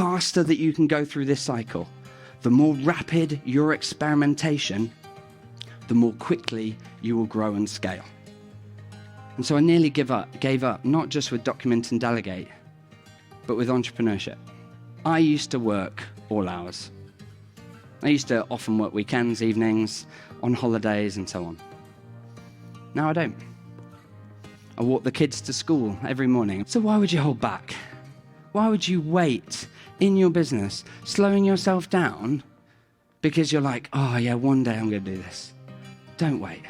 faster that you can go through this cycle, the more rapid your experimentation, the more quickly you will grow and scale. And so I nearly gave up, not just with Document and Delegate, but with entrepreneurship. I used to work all hours. I used to often work weekends, evenings, on holidays, and so on. Now I don't. I walk the kids to school every morning. So why would you hold back? Why would you wait in your business, slowing yourself down because you're like, oh yeah, one day I'm going to do this? Don't wait.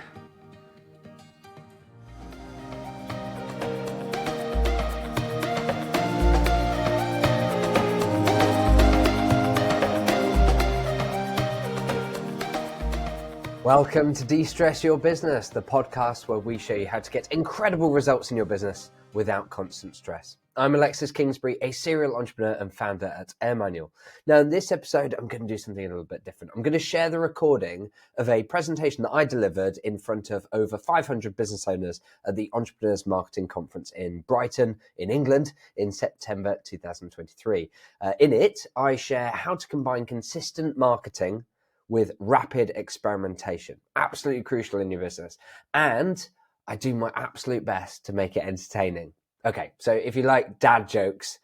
Welcome to Destress Your Business, the podcast where we show you how to get incredible results in your business without constant stress. I'm Alexis Kingsbury, a serial entrepreneur and founder at AirManual. Now, in this episode, I'm going to do something a little bit different. I'm going to share the recording of a presentation that I delivered in front of over 500 business owners at the Entrepreneurs Marketing Conference in Brighton, in England, in September 2023. In it, I share how to combine consistent marketing with rapid experimentation. Absolutely crucial in your business. And I do my absolute best to make it entertaining. Okay, so if you like dad jokes,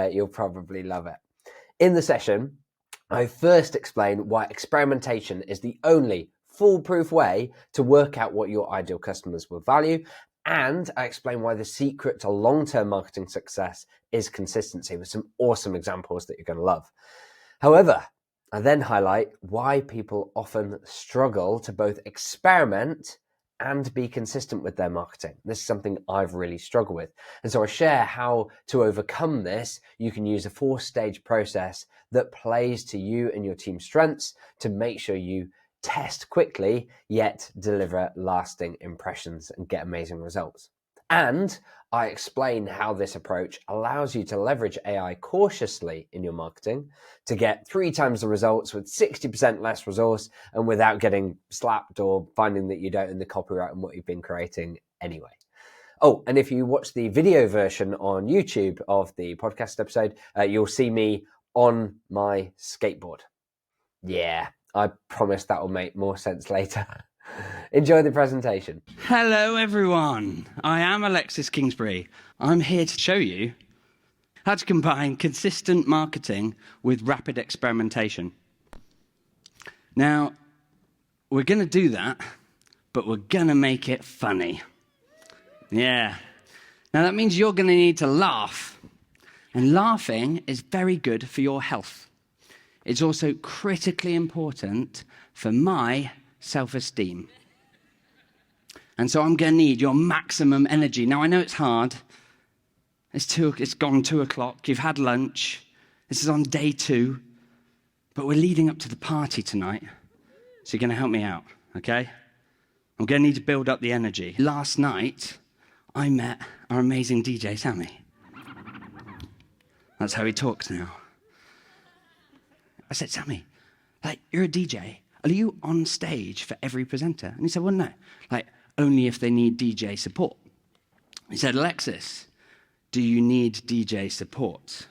you'll probably love it. In the session, I first explain why experimentation is the only foolproof way to work out what your ideal customers will value. And I explain why the secret to long-term marketing success is consistency with some awesome examples that you're going to love. However, I then highlight why people often struggle to both experiment and be consistent with their marketing. This is something I've really struggled with. And so I share how to overcome this. You can use a 4-stage process that plays to you and your team's strengths to make sure you test quickly, yet deliver lasting impressions and get amazing results. And I explain how this approach allows you to leverage AI cautiously in your marketing to get 3 times the results with 60% less resource and without getting slapped or finding that you don't own the copyright on what you've been creating anyway. Oh, and if you watch the video version on YouTube of the podcast episode, you'll see me on my skateboard. Yeah, I promise that will make more sense later. Enjoy the presentation. Hello everyone, I am Alexis Kingsbury. I'm here to show you how to combine consistent marketing with rapid experimentation. Now, we're going to do that, but we're going to make it funny. Yeah. Now that means you're going to need to laugh. And laughing is very good for your health. It's also critically important for my self-esteem. And so I'm going to need your maximum energy. Now, I know it's hard. It's gone 2 o'clock. You've had lunch. This is on day 2. But we're leading up to the party tonight. So you're going to help me out, okay? I'm going to need to build up the energy. Last night, I met our amazing DJ, Sammy. That's how he talks now. I said, Sammy, you're a DJ. Are you on stage for every presenter? And he said, well, no, only if they need DJ support. He said, Alexis, do you need DJ support?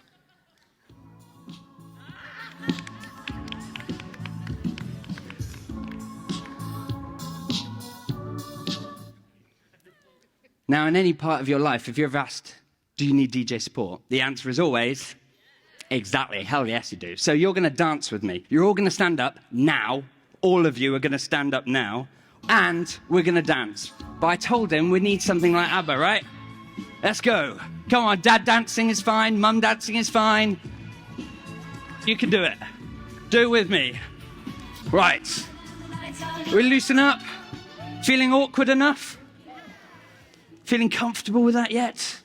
Now, in any part of your life, if you're ever asked, do you need DJ support? The answer is always, exactly, hell yes you do. So you're going to dance with me. You're all going to stand up now. All of you are going to stand up now, and we're going to dance. But I told him we need something like ABBA, right? Let's go. Come on, dad dancing is fine, mum dancing is fine. You can do it. Do it with me. Right. We loosen up. Feeling awkward enough? Feeling comfortable with that yet?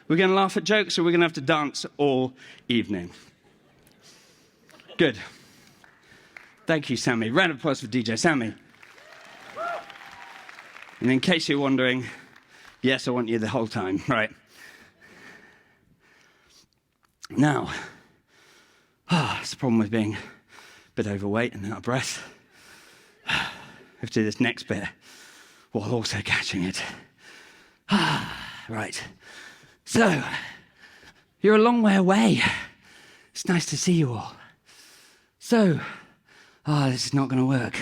We're going to laugh at jokes, or we're going to have to dance all evening. Good. Thank you, Sammy. Round of applause for DJ Sammy. And in case you're wondering, yes, I want you the whole time, right? Now, it's the problem with being a bit overweight and out of breath. We have to do this next bit while also catching it. Right. So, you're a long way away. It's nice to see you all. So, this is not going to work.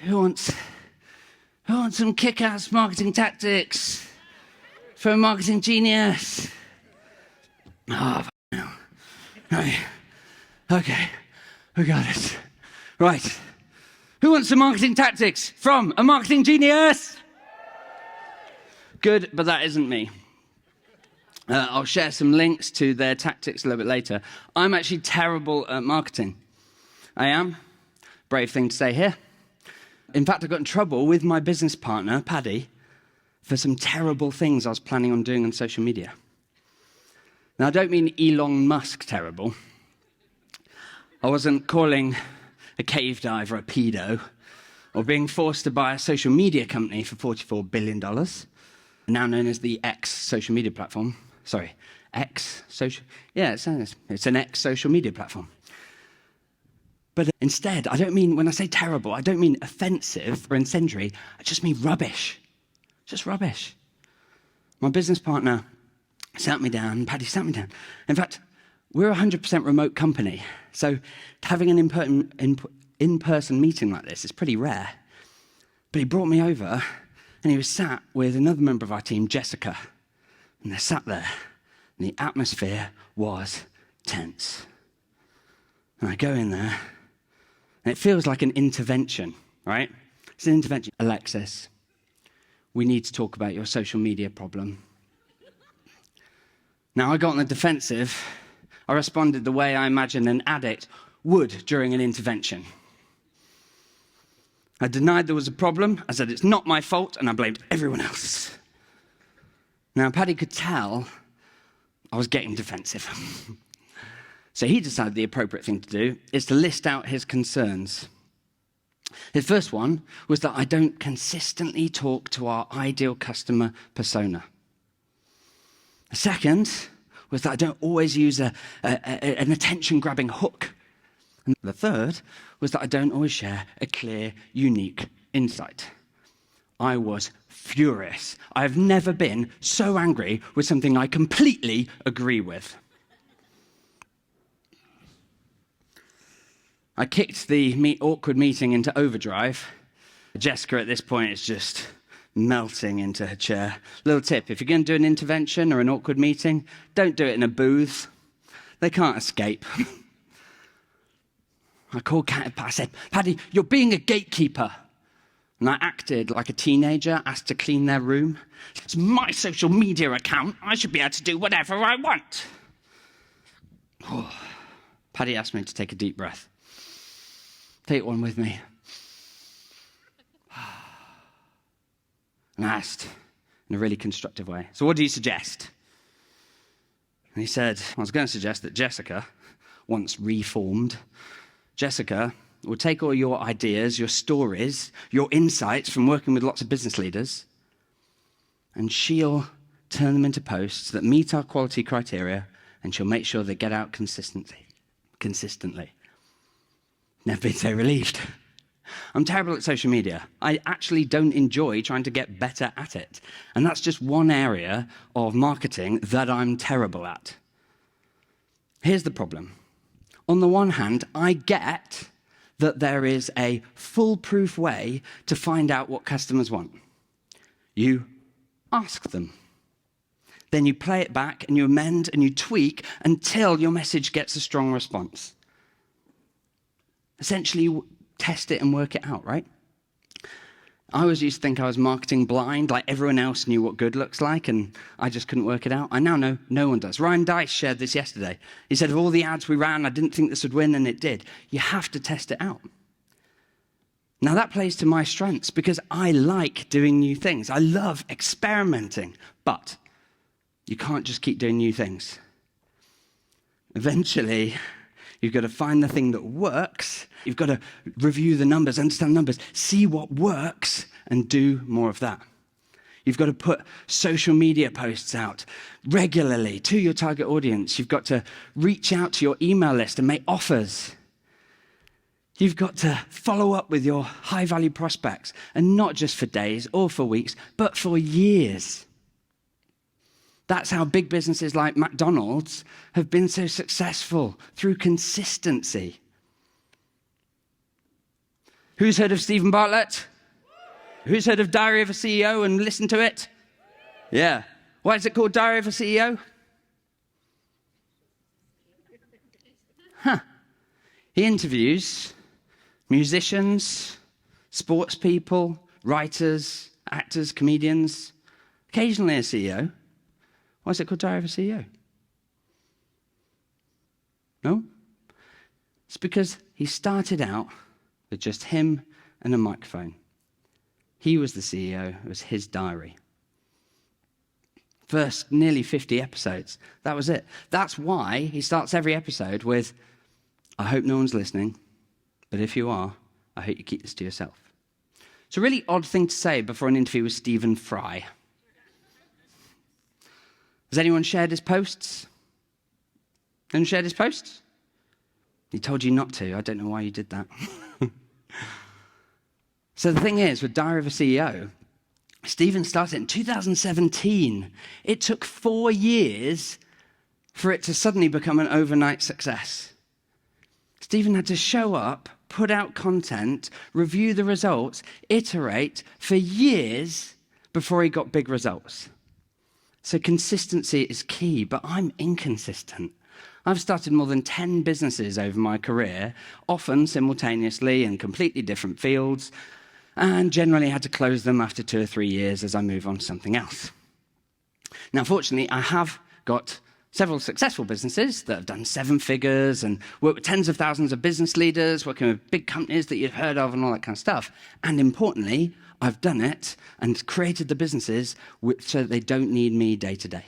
Who wants some kick-ass marketing tactics for a marketing genius? Oh, no. Right. Okay, we got it. Right. Who wants some marketing tactics from a marketing genius? Good, but that isn't me. I'll share some links to their tactics a little bit later. I'm actually terrible at marketing. I am. Brave thing to say here. In fact, I got in trouble with my business partner, Paddy, for some terrible things I was planning on doing on social media. Now, I don't mean Elon Musk terrible. I wasn't calling a cave diver a pedo, or being forced to buy a social media company for $44 billion, now known as the X social media platform. Sorry, X social... Yeah, it's an X social media platform. But instead, I don't mean, when I say terrible, I don't mean offensive or incendiary. I just mean rubbish. Just rubbish. My business partner sat me down, Paddy sat me down. In fact, we're a 100% remote company, so having an in-person meeting like this is pretty rare. But he brought me over, and he was sat with another member of our team, Jessica. And they sat there, and the atmosphere was tense. And I go in there, and it feels like an intervention, right? It's an intervention. Alexis, we need to talk about your social media problem. Now, I got on the defensive. I responded the way I imagine an addict would during an intervention. I denied there was a problem. I said it's not my fault, and I blamed everyone else. Now, Paddy could tell I was getting defensive. So he decided the appropriate thing to do is to list out his concerns. His first one was that I don't consistently talk to our ideal customer persona. The second was that I don't always use an attention-grabbing hook. And the third was that I don't always share a clear, unique insight. I was furious. I have never been so angry with something I completely agree with. I kicked the awkward meeting into overdrive. Jessica at this point is just melting into her chair. Little tip, if you're going to do an intervention or an awkward meeting, don't do it in a booth. They can't escape. I said, Paddy, you're being a gatekeeper. And I acted like a teenager asked to clean their room. It's my social media account. I should be able to do whatever I want. Paddy asked me to take a deep breath. Take one with me. And I asked in a really constructive way, so what do you suggest? And he said, I was going to suggest that Jessica, once reformed, Jessica will take all your ideas, your stories, your insights from working with lots of business leaders, and she'll turn them into posts that meet our quality criteria, and she'll make sure they get out consistently. Never been so relieved. I'm terrible at social media. I actually don't enjoy trying to get better at it. And that's just one area of marketing that I'm terrible at. Here's the problem. On the one hand, I get that there is a foolproof way to find out what customers want. You ask them. Then you play it back and you amend and you tweak until your message gets a strong response. Essentially, you test it and work it out, right? I always used to think I was marketing blind, like everyone else knew what good looks like, and I just couldn't work it out. I now know no one does. Ryan Dice shared this yesterday. He said, of all the ads we ran, I didn't think this would win, and it did. You have to test it out. Now, that plays to my strengths because I like doing new things. I love experimenting, but you can't just keep doing new things. Eventually, you've got to find the thing that works. You've got to review the numbers, understand numbers, see what works, and do more of that. You've got to put social media posts out regularly to your target audience. You've got to reach out to your email list and make offers. You've got to follow up with your high-value prospects, and not just for days or for weeks, but for years. That's how big businesses like McDonald's have been so successful, through consistency. Who's heard of Stephen Bartlett? Who's heard of Diary of a CEO and listened to it? Yeah. Why is it called Diary of a CEO? He interviews musicians, sports people, writers, actors, comedians, occasionally a CEO. Why is it called Diary of a CEO? No? It's because he started out with just him and a microphone. He was the CEO. It was his diary. First nearly 50 episodes. That was it. That's why he starts every episode with, I hope no one's listening, but if you are, I hope you keep this to yourself. It's a really odd thing to say before an interview with Stephen Fry. Has anyone shared his posts? Anyone shared his posts? He told you not to. I don't know why you did that. So the thing is, with Diary of a CEO, Stephen started in 2017. It took 4 years for it to suddenly become an overnight success. Stephen had to show up, put out content, review the results, iterate for years before he got big results. So consistency is key, but I'm inconsistent. I've started more than 10 businesses over my career, often simultaneously in completely different fields, and generally had to close them after 2 or 3 years as I move on to something else. Now, fortunately, I have got several successful businesses that have done 7 figures and worked with tens of thousands of business leaders, working with big companies that you've heard of and all that kind of stuff. And importantly, I've done it and created the businesses so that they don't need me day to day,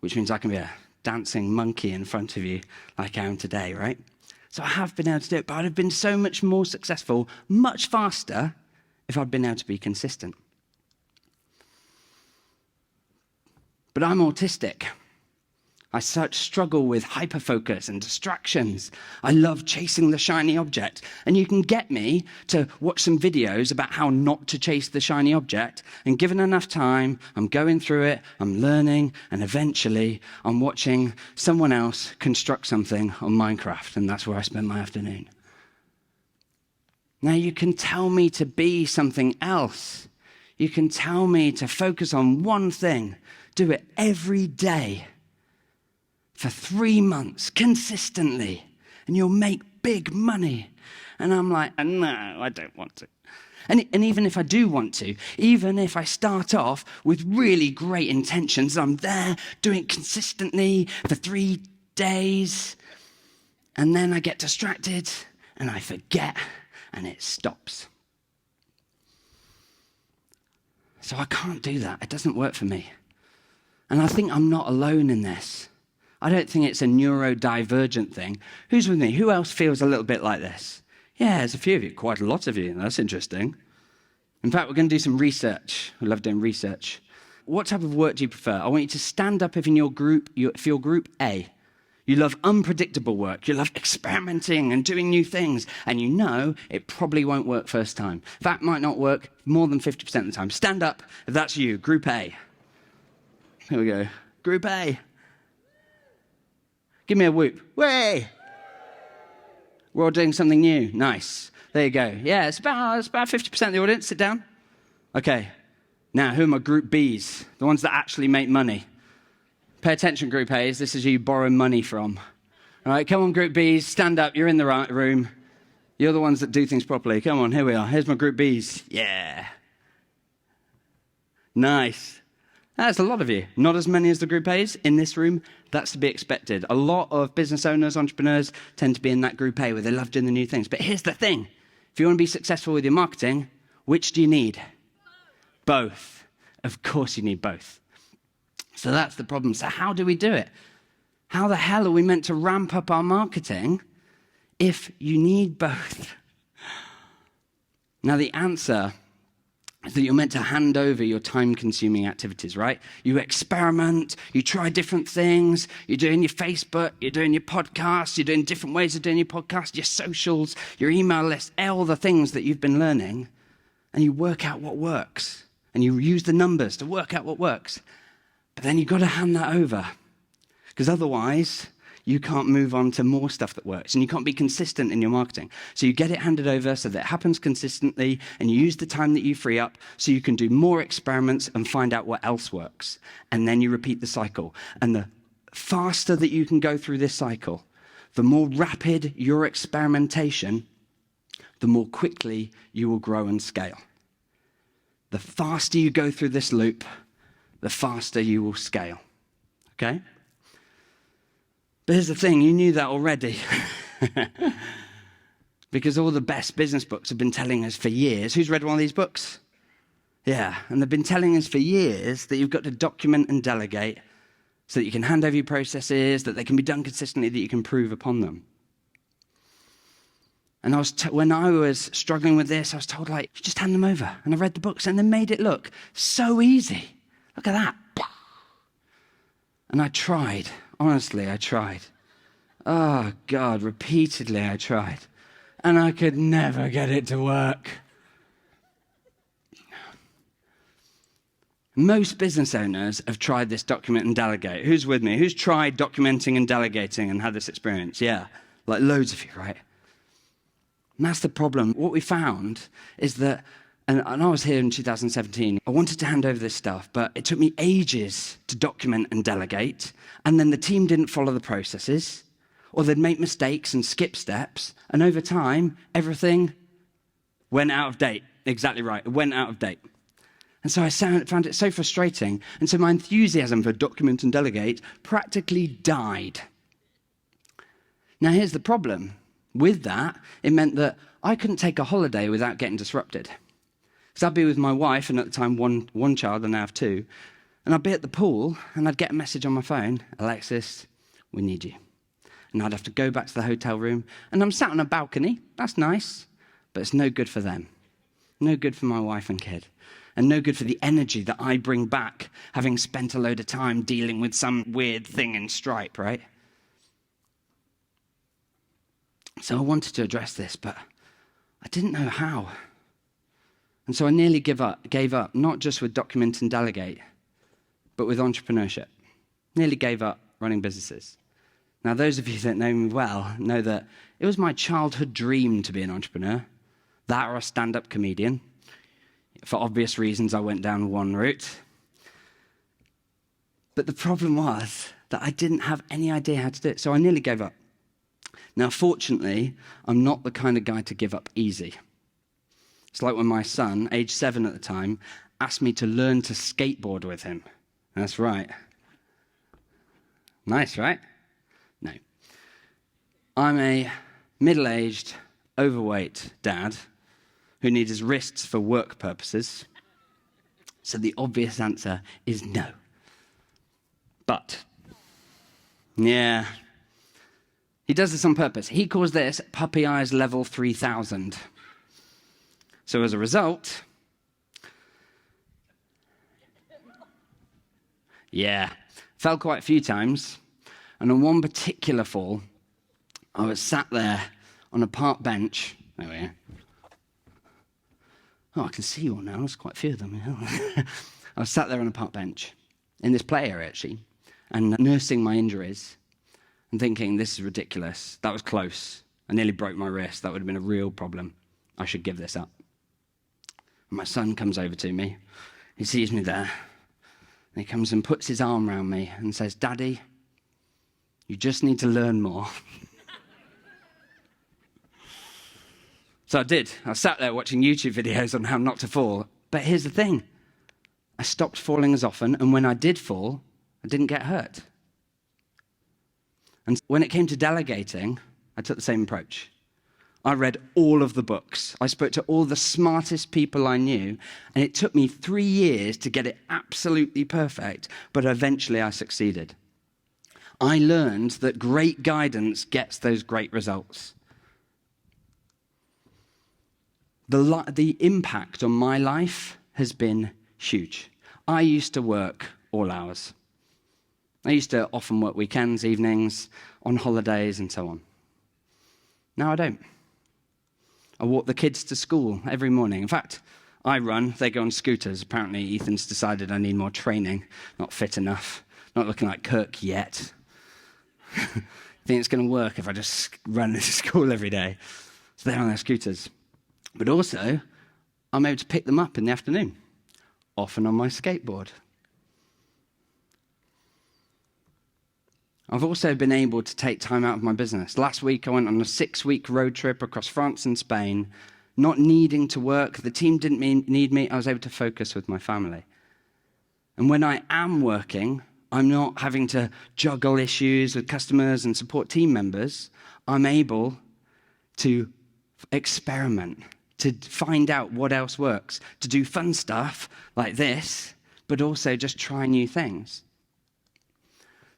which means I can be a dancing monkey in front of you like I am today, right? So I have been able to do it, but I'd have been so much more successful, much faster, if I'd been able to be consistent. But I'm autistic. I struggle with hyperfocus and distractions. I love chasing the shiny object. And you can get me to watch some videos about how not to chase the shiny object. And given enough time, I'm going through it, I'm learning, and eventually I'm watching someone else construct something on Minecraft. And that's where I spend my afternoon. Now you can tell me to be something else. You can tell me to focus on one thing. Do it every day. For 3 months, consistently, and you'll make big money. And I'm like, no, I don't want to. And even if I do want to, even if I start off with really great intentions, I'm there doing it consistently for 3 days, and then I get distracted, and I forget, and it stops. So I can't do that. It doesn't work for me. And I think I'm not alone in this. I don't think it's a neurodivergent thing. Who's with me? Who else feels a little bit like this? Yeah, there's a few of you, quite a lot of you. That's interesting. In fact, we're going to do some research. I love doing research. What type of work do you prefer? I want you to stand up if you're group A. You love unpredictable work. You love experimenting and doing new things. And you know it probably won't work first time. That might not work more than 50% of the time. Stand up if that's you, group A. Here we go. Group A. Give me a whoop. Way! We're all doing something new. Nice. There you go. Yeah, it's about 50% of the audience. Sit down. Okay. Now, who are my group Bs? The ones that actually make money. Pay attention, group As. This is who you borrow money from. All right, come on, group Bs. Stand up. You're in the right room. You're the ones that do things properly. Come on, here we are. Here's my group Bs. Yeah. Nice. That's a lot of you. Not as many as the group A's in this room. That's to be expected. A lot of business owners, entrepreneurs tend to be in that group A where they love doing the new things. But here's the thing. If you want to be successful with your marketing, which do you need? Both. Of course you need both. So that's the problem. So how do we do it? How the hell are we meant to ramp up our marketing if you need both? Now the answer is that you're meant to hand over your time-consuming activities, right? You experiment, you try different things, you're doing your Facebook, you're doing your podcast, you're doing different ways of doing your podcast, your socials, your email list, all the things that you've been learning, and you work out what works, and you use the numbers to work out what works. But then you've got to hand that over, because otherwise you can't move on to more stuff that works, and you can't be consistent in your marketing. So you get it handed over so that it happens consistently, and you use the time that you free up so you can do more experiments and find out what else works. And then you repeat the cycle. And the faster that you can go through this cycle, the more rapid your experimentation, the more quickly you will grow and scale. The faster you go through this loop, the faster you will scale. Okay? But here's the thing, you knew that already. Because all the best business books have been telling us for years. Who's read one of these books? Yeah, and they've been telling us for years that you've got to document and delegate so that you can hand over your processes, that they can be done consistently, that you can improve upon them. And when I was struggling with this, I was told, like, just hand them over. And I read the books, and they made it look so easy. Look at that. And I tried. Honestly, I tried. Oh, God, repeatedly I tried. And I could never get it to work. Most business owners have tried this document and delegate. Who's with me? Who's tried documenting and delegating and had this experience? Yeah, like loads of you, right? And that's the problem. What we found is that, and I was here in 2017, I wanted to hand over this stuff, but it took me ages to document and delegate, and then the team didn't follow the processes, or they'd make mistakes and skip steps, and over time, everything went out of date. Exactly right, it went out of date. And so I found it so frustrating, and so my enthusiasm for document and delegate practically died. Now here's the problem. With that, it meant that I couldn't take a holiday without getting disrupted. Because I'd be with my wife, and at the time one child, and now I have two, and I'd be at the pool, and I'd get a message on my phone, Alexis, we need you. And I'd have to go back to the hotel room, and I'm sat on a balcony, that's nice, but it's no good for them. No good for my wife and kid. And no good for the energy that I bring back, having spent a load of time dealing with some weird thing in Stripe, right? So I wanted to address this, but I didn't know how. And so I nearly gave up, not just with document and delegate, but with entrepreneurship. Nearly gave up running businesses. Now, those of you that know me well know that it was my childhood dream to be an entrepreneur, that or a stand-up comedian. For obvious reasons, I went down one route. But the problem was that I didn't have any idea how to do it, so I nearly gave up. Now, fortunately, I'm not the kind of guy to give up easy. It's like when my son, age 7 at the time, asked me to learn to skateboard with him. That's right. Nice, right? No. I'm a middle-aged, overweight dad who needs his wrists for work purposes. So the obvious answer is no. But, yeah, he does this on purpose. He calls this puppy eyes level 3000. So as a result, fell quite a few times. And on one particular fall, I was sat there on a park bench. There we are. Oh, I can see you all now. There's quite a few of them. I was sat there on a park bench in this play area, actually, and nursing my injuries and thinking, this is ridiculous. That was close. I nearly broke my wrist. That would have been a real problem. I should give this up. And my son comes over to me. He sees me there. And he comes and puts his arm around me and says, Daddy, you just need to learn more. So I did. I sat there watching YouTube videos on how not to fall. But here's the thing. I stopped falling as often, and when I did fall, I didn't get hurt. And when it came to delegating, I took the same approach. I read all of the books. I spoke to all the smartest people I knew, and it took me 3 years to get it absolutely perfect, but eventually I succeeded. I learned that great guidance gets those great results. The impact on my life has been huge. I used to work all hours. I used to often work weekends, evenings, on holidays, and so on. Now I don't. I walk the kids to school every morning. In fact, I run, they go on scooters. Apparently, Ethan's decided I need more training. Not fit enough. Not looking like Kirk yet. Think it's going to work if I just run to school every day. So they're on their scooters. But also, I'm able to pick them up in the afternoon, often on my skateboard. I've also been able to take time out of my business. Last week, I went on a 6-week road trip across France and Spain, not needing to work. The team didn't need me. I was able to focus with my family. And when I am working, I'm not having to juggle issues with customers and support team members. I'm able to experiment, to find out what else works, to do fun stuff like this, but also just try new things.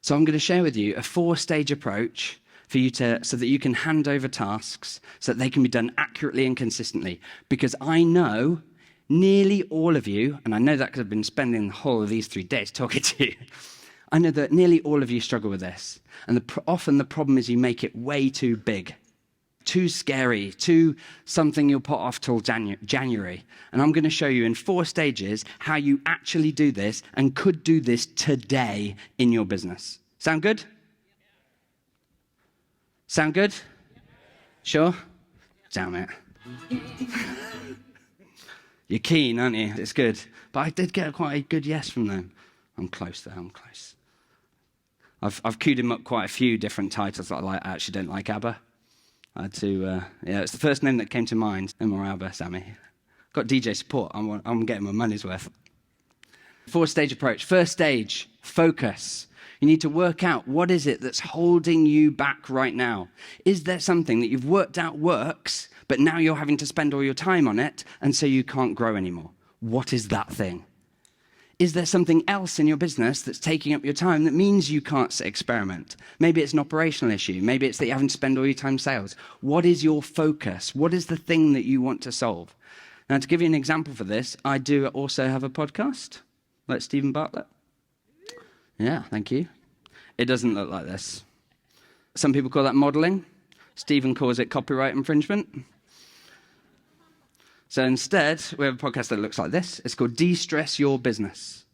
So I'm going to share with you a 4-stage approach so that you can hand over tasks so that they can be done accurately and consistently. Because I know nearly all of you, and I know that because I've been spending the whole of these 3 days talking to you, I know that nearly all of you struggle with this. And often the problem is you make it way too big, too scary, too something you'll put off till January. And I'm going to show you in 4 stages how you actually do this and could do this today in your business. Sound good? Sound good? Sure? Damn it. You're keen, aren't you? It's good. But I did get quite a good yes from them. I'm close there, I'm close. I've queued him up quite a few different titles that I actually don't like ABBA. I had to, it's the first name that came to mind. No more ABBA, Sammy. Got DJ support. I'm getting my money's worth. 4-stage approach. First stage, focus. You need to work out what is it that's holding you back right now. Is there something that you've worked out works, but now you're having to spend all your time on it, and so you can't grow anymore? What is that thing? Is there something else in your business that's taking up your time that means you can't experiment? Maybe it's an operational issue. Maybe it's that you're having to spend all your time sales. What is your focus? What is the thing that you want to solve? Now, to give you an example for this, I do also have a podcast, like Stephen Bartlett. Yeah, thank you. It doesn't look like this. Some people call that modeling. Stephen calls it copyright infringement. So instead, we have a podcast that looks like this. It's called Destress Your Business.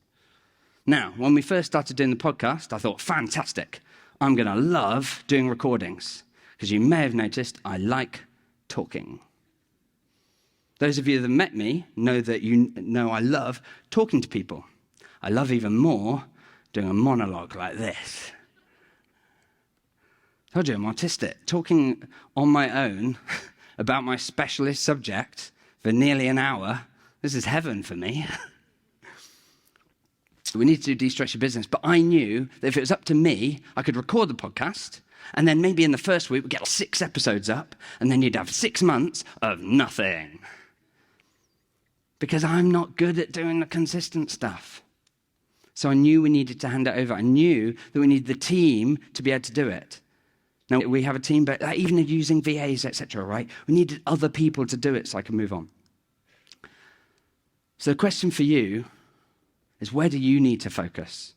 Now, when we first started doing the podcast, I thought, fantastic. I'm going to love doing recordings. Because you may have noticed, I like talking. Those of you that met me know that you know I love talking to people. I love even more doing a monologue like this. I told you I'm autistic. Talking on my own about my specialist subject for nearly an hour, this is heaven for me. We need to do De-Stress Your Business, but I knew that if it was up to me, I could record the podcast, and then maybe in the first week we'd get 6 episodes up, and then you'd have 6 months of nothing. Because I'm not good at doing the consistent stuff. So I knew we needed to hand it over. I knew that we needed the team to be able to do it. Now, we have a team, but even using VAs, etc., right? We needed other people to do it so I can move on. So the question for you is, where do you need to focus?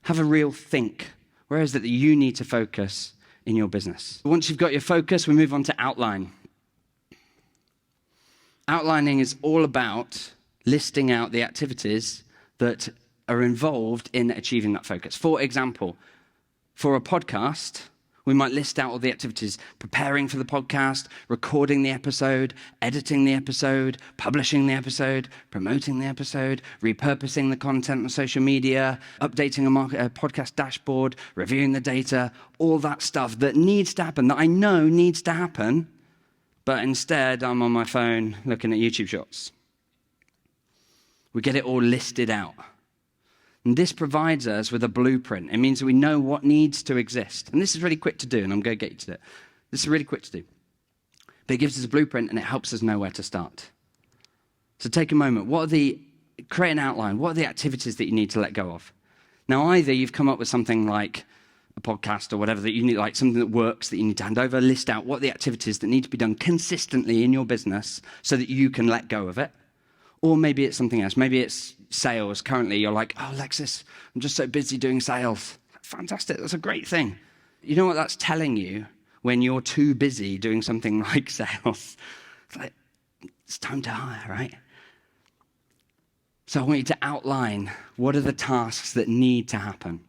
Have a real think. Where is it that you need to focus in your business? Once you've got your focus, we move on to outline. Outlining is all about listing out the activities that are involved in achieving that focus. For example, for a podcast, we might list out all the activities: preparing for the podcast, recording the episode, editing the episode, publishing the episode, promoting the episode, repurposing the content on social media, updating a podcast dashboard, reviewing the data, all that stuff that needs to happen, that I know needs to happen, but instead I'm on my phone looking at YouTube shorts. We get it all listed out. And this provides us with a blueprint. It means that we know what needs to exist. And this is really quick to do, and I'm going to get you to it. This is really quick to do. But it gives us a blueprint, and it helps us know where to start. So take a moment. Create an outline. What are the activities that you need to let go of? Now, either you've come up with something like a podcast or whatever that you need, like something that works that you need to hand over, list out what are the activities that need to be done consistently in your business so that you can let go of it. Or maybe it's something else. Maybe it's sales. Currently, you're like, oh, Alexis, I'm just so busy doing sales. Fantastic. That's a great thing. You know what that's telling you when you're too busy doing something like sales? It's like, it's time to hire, right? So I want you to outline what are the tasks that need to happen.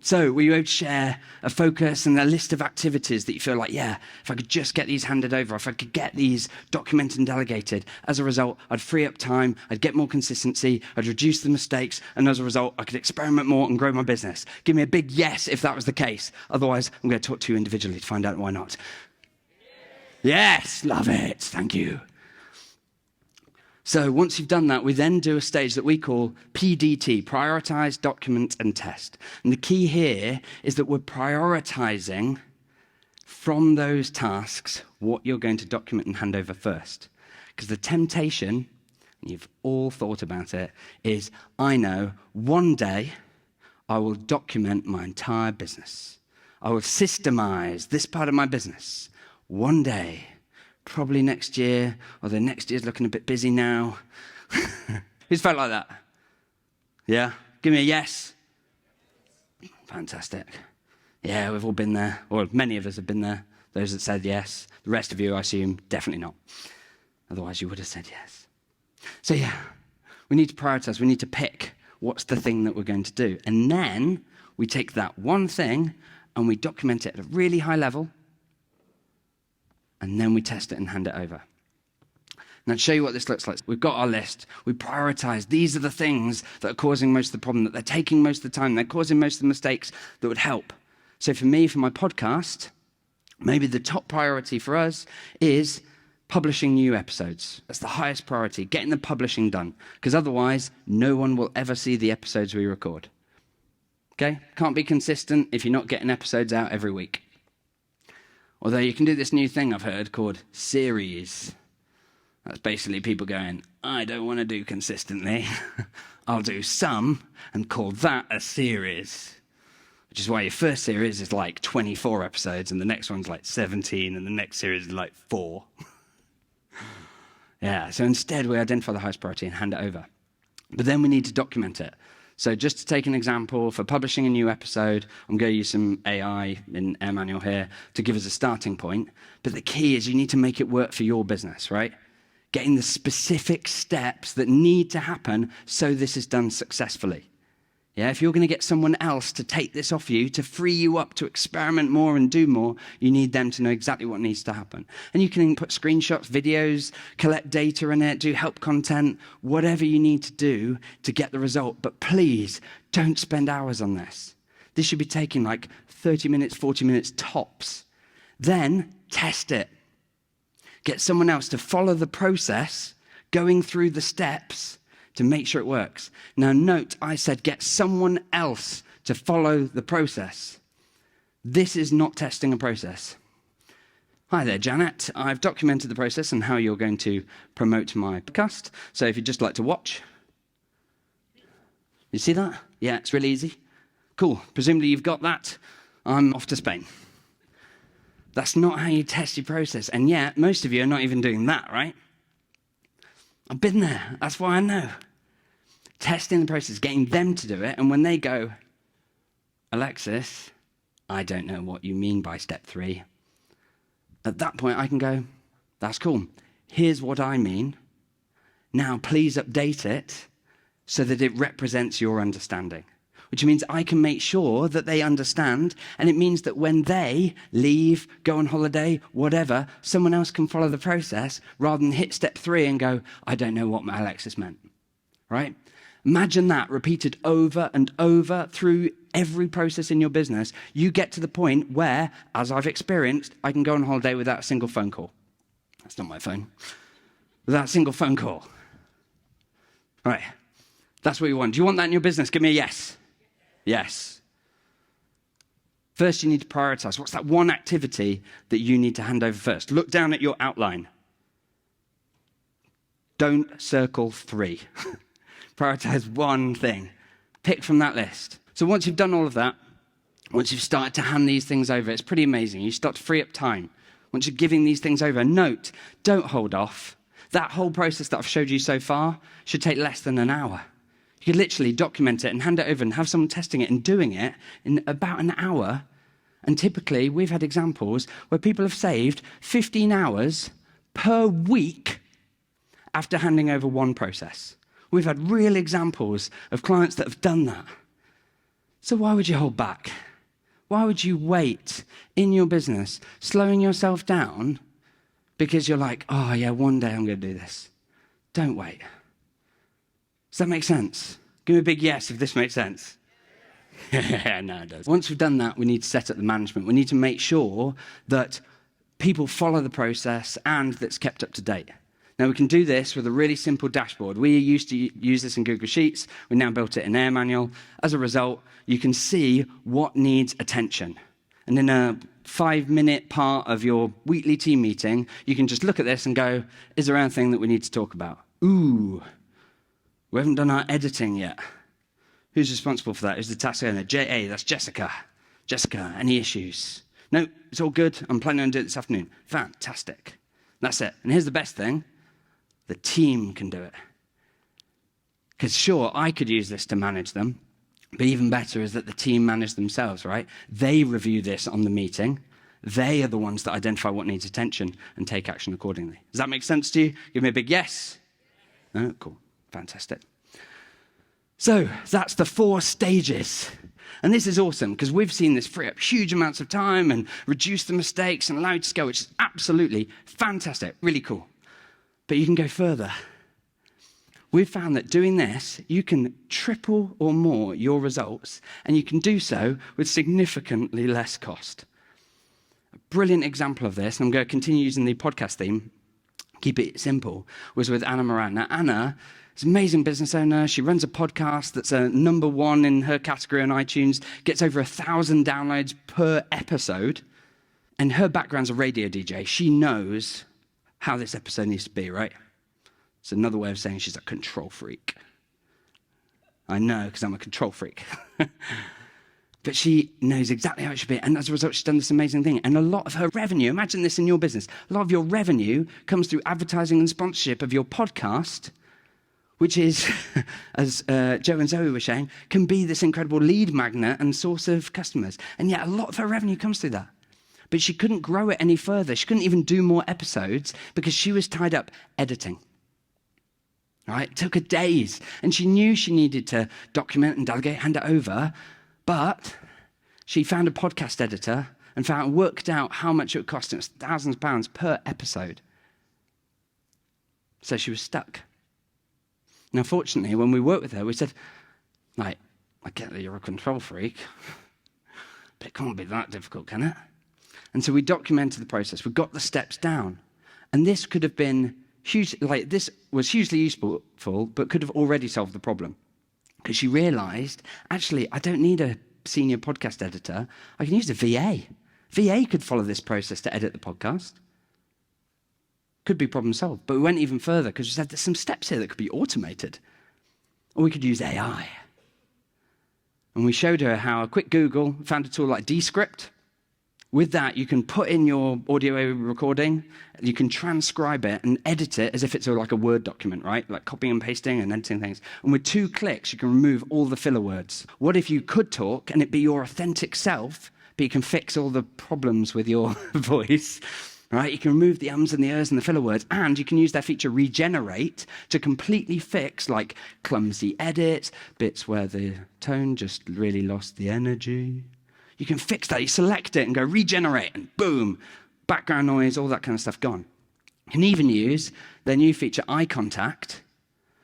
So will you able to share a focus and a list of activities that you feel like, yeah, if I could just get these handed over, if I could get these documented and delegated, as a result, I'd free up time, I'd get more consistency, I'd reduce the mistakes, and as a result, I could experiment more and grow my business. Give me a big yes if that was the case. Otherwise, I'm going to talk to you individually to find out why not. Yes, love it. Thank you. So once you've done that, we then do a stage that we call PDT, prioritize, document, and test. And the key here is that we're prioritizing from those tasks what you're going to document and hand over first. Because the temptation, and you've all thought about it, is I know one day I will document my entire business. I will systemize this part of my business one day. Probably next year, although next year's looking a bit busy now. Who's felt like that? Yeah? Give me a yes. Fantastic. Yeah, we've all been there, or many of us have been there. Those that said yes. The rest of you, I assume, definitely not. Otherwise, you would have said yes. So yeah, we need to prioritize. We need to pick what's the thing that we're going to do. And then we take that one thing and we document it at a really high level. And then we test it and hand it over. Now, to show you what this looks like, we've got our list. We prioritize. These are the things that are causing most of the problem, that they're taking most of the time, they're causing most of the mistakes that would help. So for me, for my podcast, maybe the top priority for us is publishing new episodes. That's the highest priority, getting the publishing done. Because otherwise, no one will ever see the episodes we record. Okay? Can't be consistent if you're not getting episodes out every week. Although you can do this new thing I've heard called series. That's basically people going, I don't want to do consistently. I'll do some and call that a series. Which is why your first series is like 24 episodes and the next one's like 17 and the next series is like 4. Yeah, so instead we identify the highest priority and hand it over. But then we need to document it. So just to take an example, for publishing a new episode, I'm going to use some AI in AirManual here to give us a starting point. But the key is you need to make it work for your business, right? Getting the specific steps that need to happen so this is done successfully. Yeah, if you're going to get someone else to take this off you, to free you up, to experiment more and do more, you need them to know exactly what needs to happen. And you can put screenshots, videos, collect data in it, do help content, whatever you need to do to get the result. But please don't spend hours on this. This should be taking like 30 minutes, 40 minutes tops. Then test it. Get someone else to follow the process, going through the steps, to make sure it works. Now note, I said get someone else to follow the process. This is not testing a process. Hi there, Janet. I've documented the process and how you're going to promote my podcast. So if you'd just like to watch. You see that? Yeah, it's really easy. Cool. Presumably you've got that. I'm off to Spain. That's not how you test your process. And yet, most of you are not even doing that, right? I've been there. That's why I know. Testing the process, getting them to do it. And when they go, Alexis, I don't know what you mean by step 3. At that point, I can go, that's cool. Here's what I mean. Now, please update it so that it represents your understanding. Which means I can make sure that they understand. And it means that when they leave, go on holiday, whatever, someone else can follow the process rather than hit step 3 and go, I don't know what my Alexis meant. Right? Imagine that repeated over and over through every process in your business. You get to the point where, as I've experienced, I can go on holiday without a single phone call. That's not my phone. Without a single phone call. Right. That's what you want. Do you want that in your business? Give me a yes. Yes. First, you need to prioritize. What's that one activity that you need to hand over first? Look down at your outline. Don't circle 3. Prioritize one thing. Pick from that list. So once you've done all of that, once you've started to hand these things over, it's pretty amazing. You start to free up time. Once you're giving these things over, note, don't hold off. That whole process that I've showed you so far should take less than an hour. You could literally document it and hand it over and have someone testing it and doing it in about an hour. And typically, we've had examples where people have saved 15 hours per week after handing over one process. We've had real examples of clients that have done that. So why would you hold back? Why would you wait in your business, slowing yourself down because you're like, oh yeah, one day I'm going to do this? Don't wait. Does that make sense? Give me a big yes if this makes sense. Yeah, no, it does. Once we've done that, we need to set up the management. We need to make sure that people follow the process and that's kept up to date. Now, we can do this with a really simple dashboard. We used to use this in Google Sheets. We now built it in AirManual. As a result, you can see what needs attention. And in a 5-minute part of your weekly team meeting, you can just look at this and go, is there anything that we need to talk about? Ooh, we haven't done our editing yet. Who's responsible for that? Who's the task owner? J.A., that's Jessica. Jessica, any issues? No, it's all good. I'm planning on doing it this afternoon. Fantastic. That's it. And here's the best thing. The team can do it. Because sure, I could use this to manage them, but even better is that the team manage themselves, right? They review this on the meeting. They are the ones that identify what needs attention and take action accordingly. Does that make sense to you? Give me a big yes. No? Cool. Fantastic. So that's the 4 stages. And this is awesome because we've seen this free up huge amounts of time and reduce the mistakes and allow you to scale, which is absolutely fantastic, really cool. But you can go further. We've found that doing this, you can triple or more your results, and you can do so with significantly less cost. A brilliant example of this, and I'm going to continue using the podcast theme, keep it simple, was with Anna Moran. Now, Anna is an amazing business owner. She runs a podcast that's a #1 in her category on iTunes, gets over 1,000 downloads per episode, and her background's a radio DJ. She knows how this episode needs to be, right? It's another way of saying she's a control freak. I know, because I'm a control freak. But she knows exactly how it should be. And as a result, she's done this amazing thing. And a lot of her revenue, imagine this in your business, a lot of your revenue comes through advertising and sponsorship of your podcast, which is, as Joe and Zoe were saying, can be this incredible lead magnet and source of customers. And yet a lot of her revenue comes through that. But she couldn't grow it any further. She couldn't even do more episodes because she was tied up editing. Right? It took her days. And she knew she needed to document and delegate, hand it over. But she found a podcast editor and worked out how much it would cost. It was thousands of pounds per episode. So she was stuck. Now, fortunately, when we worked with her, we said, like, I get that you're a control freak, but it can't be that difficult, can it? And so we documented the process. We got the steps down. And this could have been huge, like this was hugely useful, but could have already solved the problem. Because she realized, actually, I don't need a senior podcast editor. I can use a VA. VA could follow this process to edit the podcast. Could be problem solved. But we went even further because we said there's some steps here that could be automated. Or we could use AI. And we showed her how a quick Google found a tool like Descript. With that, you can put in your audio recording, you can transcribe it and edit it as if it's like a Word document, right? Like copying and pasting and editing things. And with 2 clicks, you can remove all the filler words. What if you could talk and it be your authentic self, but you can fix all the problems with your voice, right? You can remove the ums and the ers and the filler words, and you can use that feature Regenerate to completely fix like clumsy edits, bits where the tone just really lost the energy. You can fix that. You select it and go regenerate, and boom, background noise, all that kind of stuff gone. You can even use their new feature, eye contact,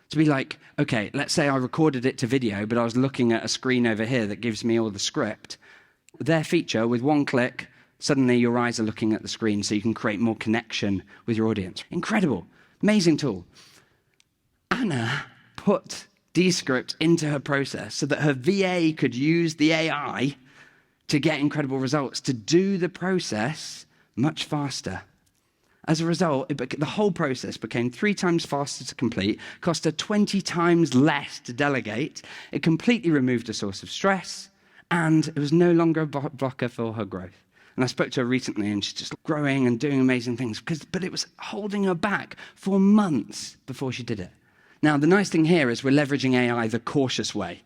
to be like, okay, let's say I recorded it to video, but I was looking at a screen over here that gives me all the script. Their feature, with 1 click, suddenly your eyes are looking at the screen so you can create more connection with your audience. Incredible. Amazing tool. Anna put Descript into her process so that her VA could use the AI to get incredible results, to do the process much faster. As a result, the whole process became 3 times faster to complete, cost her 20 times less to delegate. It completely removed a source of stress, and it was no longer a blocker for her growth. And I spoke to her recently, and she's just growing and doing amazing things, but it was holding her back for months before she did it. Now, the nice thing here is we're leveraging AI the cautious way.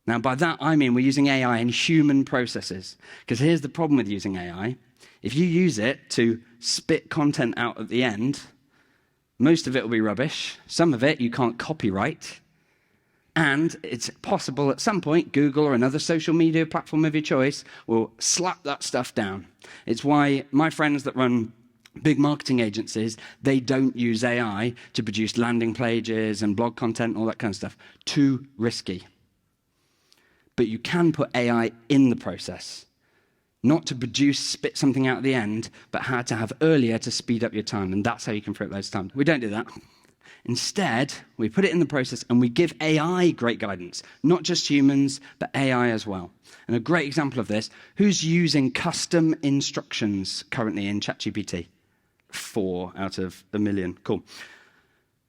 Now, by that, I mean we're using AI in human processes. Because here's the problem with using AI. If you use it to spit content out at the end, Most of it will be rubbish. Some of it you can't copyright. And it's possible at some point, Google or another social media platform of your choice will slap that stuff down. It's why my friends that run big marketing agencies, they don't use AI to produce landing pages and blog content and all that kind of stuff. Too risky. But you can put AI in the process. Not to spit something out at the end, but how to have earlier to speed up your time. And that's how you can free up loads of time. We don't do that. Instead, we put it in the process and we give AI great guidance. Not just humans, but AI as well. And a great example of this, who's using custom instructions currently in ChatGPT? 4 out of 1 million. Cool.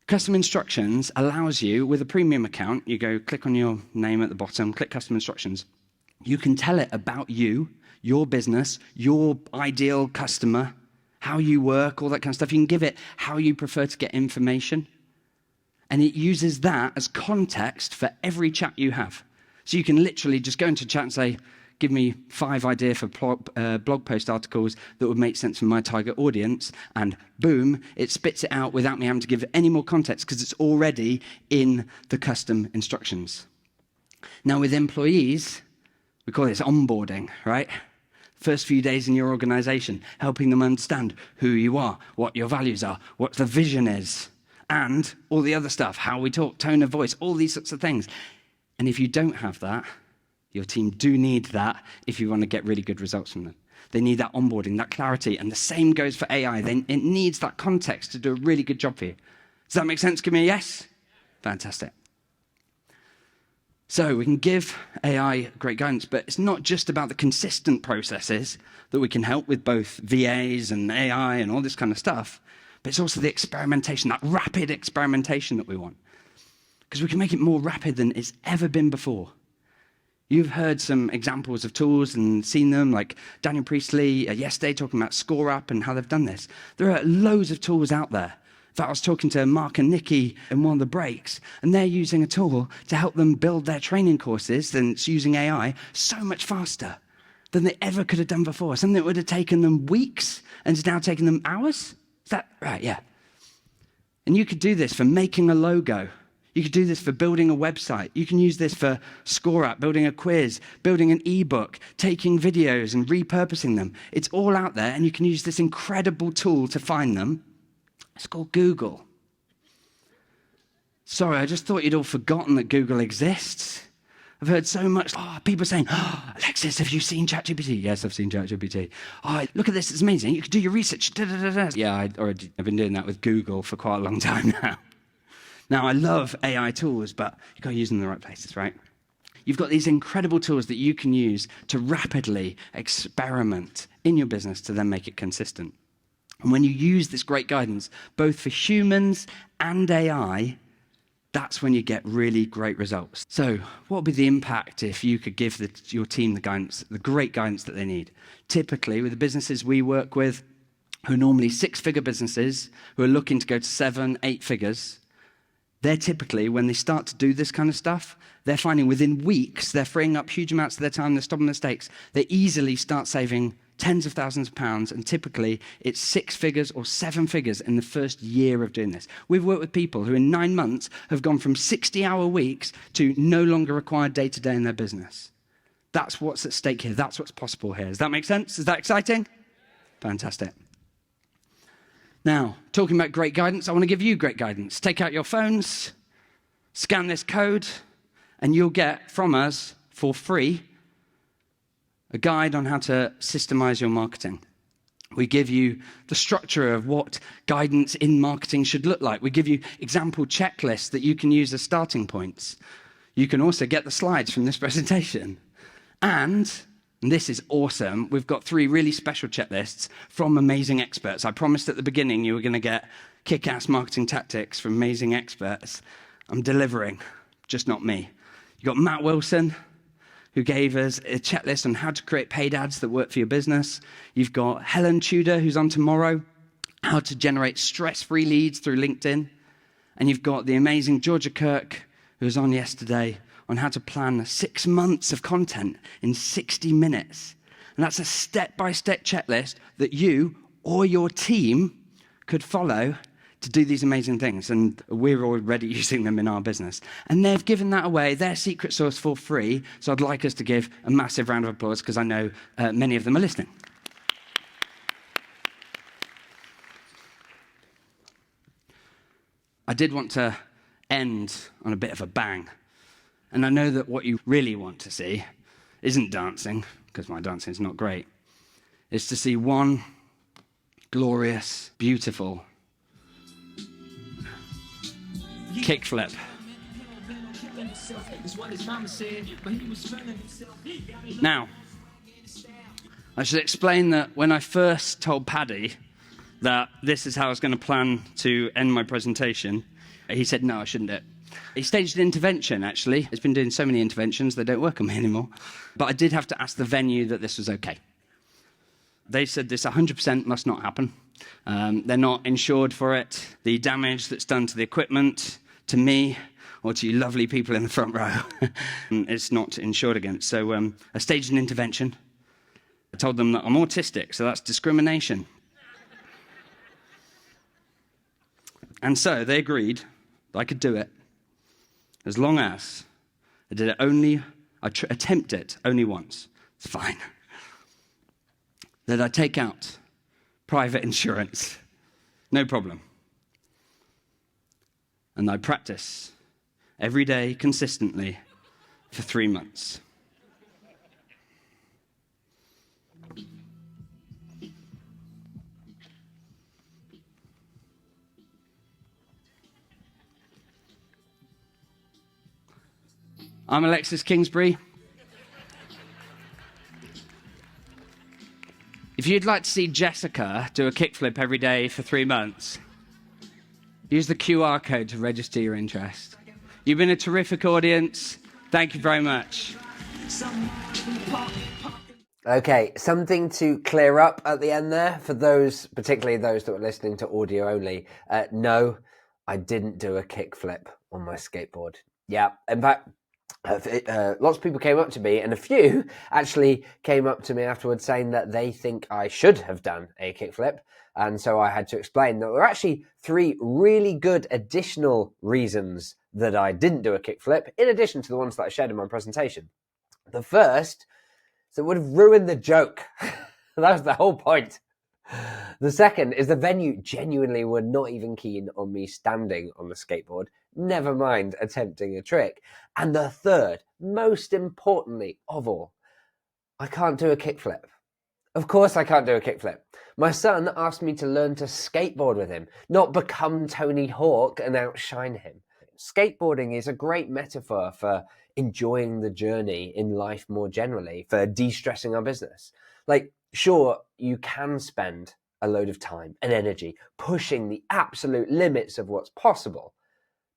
Custom instructions allows you, with a premium account, you go click on your name at the bottom, click custom instructions. You can tell it about you, your business, your ideal customer, how you work, all that kind of stuff. You can give it how you prefer to get information. And it uses that as context for every chat you have. So you can literally just go into chat and say, give me 5 ideas for blog post articles that would make sense for my target audience. And boom, it spits it out without me having to give it any more context because it's already in the custom instructions. Now with employees, we call this onboarding, right? First few days in your organization, helping them understand who you are, what your values are, what the vision is, and all the other stuff, how we talk, tone of voice, all these sorts of things. And if you don't have that, your team do need that if you want to get really good results from them. They need that onboarding, that clarity, and the same goes for AI. It needs that context to do a really good job for you. Does that make sense? Give me a yes? Fantastic. So we can give AI great guidance, but it's not just about the consistent processes that we can help with both VAs and AI and all this kind of stuff, but it's also the experimentation, that rapid experimentation that we want. Because we can make it more rapid than it's ever been before. You've heard some examples of tools and seen them, like Daniel Priestley yesterday talking about ScoreUp and how they've done this. There are loads of tools out there. In fact, I was talking to Mark and Nikki in one of the breaks, and they're using a tool to help them build their training courses, and it's using AI so much faster than they ever could have done before. Something that would have taken them weeks and is now taking them hours. Is that right? Yeah. And you could do this for making a logo. You could do this for building a website. You can use this for ScoreUp, building a quiz, building an ebook, taking videos and repurposing them. It's all out there, and you can use this incredible tool to find them. It's called Google. Sorry, I just thought you'd all forgotten that Google exists. I've heard so much, people saying, Alexis, have you seen ChatGPT? Yes, I've seen ChatGPT. Oh, look at this, it's amazing. You can do your research. Da, da, da, da. Yeah, I've been doing that with Google for quite a long time now. Now, I love AI tools, but you've got to use them in the right places, right? You've got these incredible tools that you can use to rapidly experiment in your business to then make it consistent. And when you use this great guidance, both for humans and AI, that's when you get really great results. So what would be the impact if you could give your team the guidance, the great guidance that they need? Typically, with the businesses we work with, who are normally 6-figure businesses, who are looking to go to 7, 8 figures, they're typically, when they start to do this kind of stuff, they're finding within weeks, they're freeing up huge amounts of their time, they're stopping mistakes, they easily start saving tens of thousands of pounds, and typically it's 6 figures or 7 figures in the first year of doing this. We've worked with people who in 9 months have gone from 60-hour weeks to no longer required day-to-day in their business. That's what's at stake here. That's what's possible here. Does that make sense? Is that exciting? Fantastic. Now, talking about great guidance, I want to give you great guidance. Take out your phones, scan this code, and you'll get from us for free a guide on how to systemize your marketing. We give you the structure of what guidance in marketing should look like. We give you example checklists that you can use as starting points. You can also get the slides from this presentation. And this is awesome, we've got 3 really special checklists from amazing experts. I promised at the beginning you were going to get kick-ass marketing tactics from amazing experts. I'm delivering, just not me. You got Matt Wilson, who gave us a checklist on how to create paid ads that work for your business. You've got Helen Tudor, who's on tomorrow, how to generate stress-free leads through LinkedIn. And you've got the amazing Georgia Kirk, who was on yesterday, on how to plan 6 months of content in 60 minutes. And that's a step-by-step checklist that you or your team could follow to do these amazing things, and we're already using them in our business. And they've given that away, their secret sauce, for free. So I'd like us to give a massive round of applause, because I know many of them are listening. I did want to end on a bit of a bang. And I know that what you really want to see isn't dancing, because my dancing is not great. It's to see one glorious, beautiful kickflip. Now, I should explain that when I first told Paddy that this is how I was going to plan to end my presentation, he said, no, I shouldn't do it. He staged an intervention, actually. He's been doing so many interventions, they don't work on me anymore. But I did have to ask the venue that this was okay. They said this 100% must not happen. They're not insured for it. The damage that's done to the equipment, to me, or to you lovely people in the front row, it's not insured against. So I staged an intervention. I told them that I'm autistic, so that's discrimination. And so they agreed that I could do it, as long as I did it attempt it only once. It's fine. That I take out private insurance. No problem. And I practice every day consistently for 3 months. I'm Alexis Kingsbury. If you'd like to see Jessica do a kickflip every day for 3 months, use the QR code to register your interest. You've been a terrific audience. Thank you very much. Okay, something to clear up at the end there for those, particularly those that were listening to audio only. No, I didn't do a kickflip on my skateboard. Yeah, in fact, lots of people came up to me, and a few actually came up to me afterwards saying that they think I should have done a kickflip. And so I had to explain that there are actually 3 really good additional reasons that I didn't do a kickflip, in addition to the ones that I shared in my presentation. The first is it would have ruined the joke. That was the whole point. The second is the venue genuinely were not even keen on me standing on the skateboard, never mind attempting a trick. And the third, most importantly of all, I can't do a kickflip. Of course I can't do a kickflip. My son asked me to learn to skateboard with him, not become Tony Hawk and outshine him. Skateboarding is a great metaphor for enjoying the journey in life more generally, for de-stressing our business. Like, sure, you can spend a load of time and energy pushing the absolute limits of what's possible,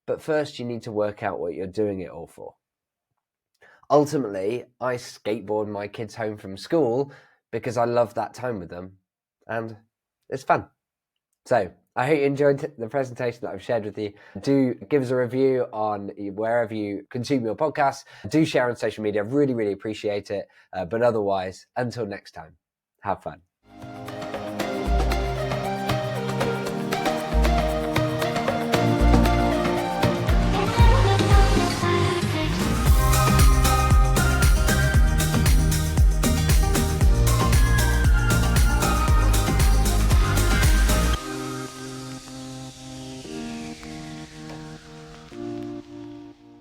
but first you need to work out what you're doing it all for. Ultimately, I skateboard my kids home from school because I love that time with them, and it's fun. So I hope you enjoyed the presentation that I've shared with you. Do give us a review on wherever you consume your podcasts. Do share on social media. I really, really appreciate it. But otherwise, until next time, have fun.